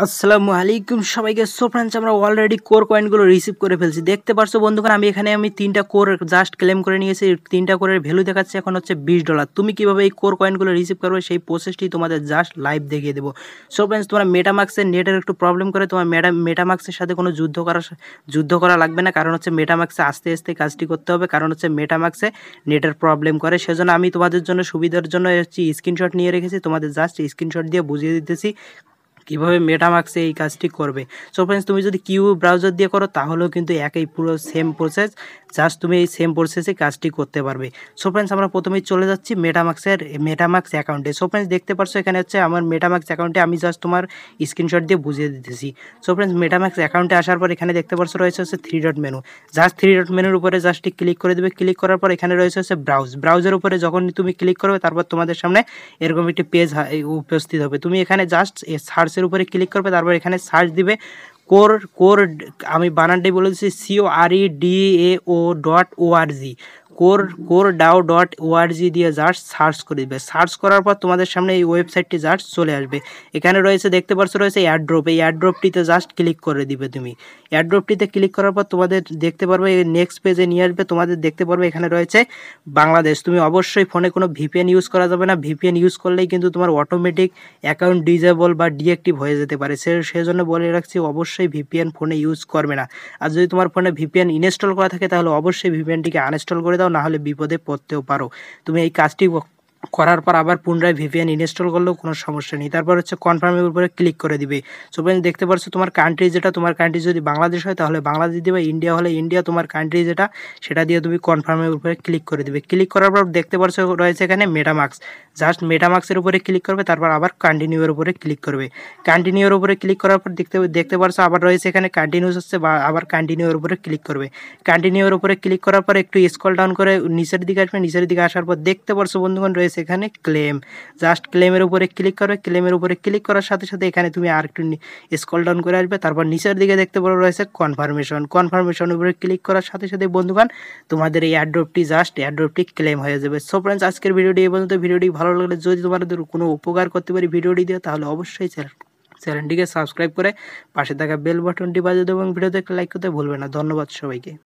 আসসালামু আলাইকুম সবাইকে। সো ফ্রেন্ডস, আমরা অলরেডি কোর কয়েনগুলো রিসিভ করে ফেলছি। দেখতে পারছো বন্ধুগণ, আমি এখানে 3টা কোর জাস্ট ক্লেম করে নিয়েছি। 3টা কোরের ভ্যালু দেখাচ্ছে এখন হচ্ছে $20। তুমি কিভাবে এই কোর কয়েনগুলো রিসিভ করবে সেই প্রসেসটি তোমাদের জাস্ট লাইভ দেখিয়ে দেবো। সো ফ্রেন্ডস, তোমরা মেটামাক্সের নেটের একটু প্রবলেম করে তোমার মেটামাক্সের সাথে কোনো যুদ্ধ করা লাগবে না, কারণ হচ্ছে মেটামাক্সে আস্তে আস্তে কাজটি করতে হবে, কারণ হচ্ছে মেটামাক্সে নেটের প্রবলেম করে। সেজন্য আমি তোমাদের জন্য সুবিধার জন্য হচ্ছে স্ক্রিনশট নিয়ে রেখেছি, তোমাদের জাস্ট স্ক্রিনশট দিয়ে বুঝিয়ে দিতেছি কীভাবে মেটামাক্সে এই কাজটি করবে। সো ফ্রেন্ডস, তুমি যদি কিউ ব্রাউজার দিয়ে করো তাহলেও কিন্তু একই পুরো সেম প্রসেস, জাস্ট তুমি এই সেম প্রসেসে কাজটি করতে পারবে। সো ফ্রেন্ডস, আমরা প্রথমেই চলে যাচ্ছি মেটামাক্স অ্যাকাউন্টে। সো ফ্রেন্ডস, দেখতে পারছো এখানে হচ্ছে আমার মেটামাক্স অ্যাকাউন্টে, আমি জাস্ট তোমার স্ক্রিনশট দিয়ে বুঝিয়ে দিতেছি। সো ফ্রেন্ডস, মেটামাক্স অ্যাকাউন্টে আসার পর এখানে দেখতে পারছো রয়েছে হচ্ছে 3 ডট মেনু। জাস্ট 3 ডট মেনুর উপরে জাস্ট ক্লিক করে দেবে। ক্লিক করার পর এখানে রয়েছে হচ্ছে ব্রাউজের উপরে যখন তুমি ক্লিক করবে তারপর তোমাদের সামনে এরকম একটি পেজ উপস্থিত হবে। তুমি এখানে জাস্ট সার্চের উপরে ক্লিক করবে, তারপর এখানে সার্চ দিবে কোর আমি বানানটাই বলে দিচ্ছি COREDAO.org CoreDAO.org দিয়ে জাস্ট সার্চ করে দিবে। সার্চ করার পর তোমাদের সামনে এই ওয়েবসাইটটি জাস্ট চলে আসবে। এখানে রয়েছে দেখতে পাচ্ছ রয়েছে এয়ারড্রপ, এই এয়ারড্রপটিতে জাস্ট ক্লিক করে দিবে। তুমি এয়ারড্রপটিতে ক্লিক করার পর তোমাদের দেখতে পারবে নেক্সট পেজে নিয়ে আসবে। তোমাদের দেখতে পারবে এখানে রয়েছে বাংলাদেশ। তুমি অবশ্যই ফোনে কোনো ভিপিএন ইউজ করা যাবে না, ভিপিএন ইউজ করলেই কিন্তু তোমার অটোমেটিক অ্যাকাউন্ট ডিজেবল বা ডিঅ্যাক্টিভ হয়ে যেতে পারে। সেজন্য বলে রাখছি অবশ্যই ভিপিএন ফোনে ইউজ করবে না। আর যদি তোমার ফোনে ভিপিএন ইনস্টল করা থাকে তাহলে অবশ্যই ভিপিএনটিকে আনইনস্টল করে দাও, না হলে বিপদে পড়তেও পারো। তুমি এই কাজটি করার পর আবার পুনরায় ভিপিএন ইনস্টল করলেও কোনো সমস্যা নেই। তারপর হচ্ছে কনফার্মের উপরে ক্লিক করে দিবে। সো ফ্রেন্ডস, দেখতে পাচ্ছ তোমার কান্ট্রি যেটা, তোমার কান্ট্রি যদি বাংলাদেশ হয় তাহলে বাংলাদেশ দিবে, ইন্ডিয়া হলে ইন্ডিয়া, তোমার কান্ট্রি যেটা সেটা দিয়ে তুমি কনফার্মের উপরে ক্লিক করে দিবে। ক্লিক করার পর দেখতে পাচ্ছ রয়েছে এখানে মেটামাক্স। জাস্ট মেটামাক্সের উপরে ক্লিক করবে, তারপর আবার কন্টিনিউয়ের উপরে ক্লিক করবে। কন্টিনিউয়ের উপরে ক্লিক করার পর দেখতে পাচ্ছ আবার রয়েছে এখানে কন্টিনিউস হচ্ছে, বা আবার কন্টিনিউয়ের উপরে ক্লিক করবে। কন্টিনিউয়ের উপরে ক্লিক করার পর একটু স্ক্রল ডাউন করে নিচের দিকে আসবে। নিচের দিকে আসার পর দেখতে পাচ্ছ বন্ধুগণ রয়েছে এখানে ক্লেম। জাস্ট ক্লেমের উপরে ক্লিক করবে। ক্লেমের উপরে ক্লিক করার সাথে সাথে এখানে তুমি আর একটু স্ক্রল ডাউন করে আসবে। তারপর নিচের দিকে দেখতে পারো রয়েছে কনফার্মেশন উপরে ক্লিক করার সাথে সাথে বন্ধুগণ তোমাদের এই এয়ারড্রপটি ক্লেম হয়ে যাবে। সো ফ্রেন্ডস, আজকের ভিডিওটি এই পর্যন্ত। ভিডিওটি ভালো লাগলে যদি তোমাদের কোনো উপকার করতে পারি ভিডিওটি দিয়ে, তাহলে অবশ্যই চ্যানেলটিকে সাবস্ক্রাইব করে পাশে থাকা বেল বাটনটি বাজিয়ে দেবো এবং ভিডিওতে একটা লাইক করতে ভুলবে না। ধন্যবাদ সবাইকে।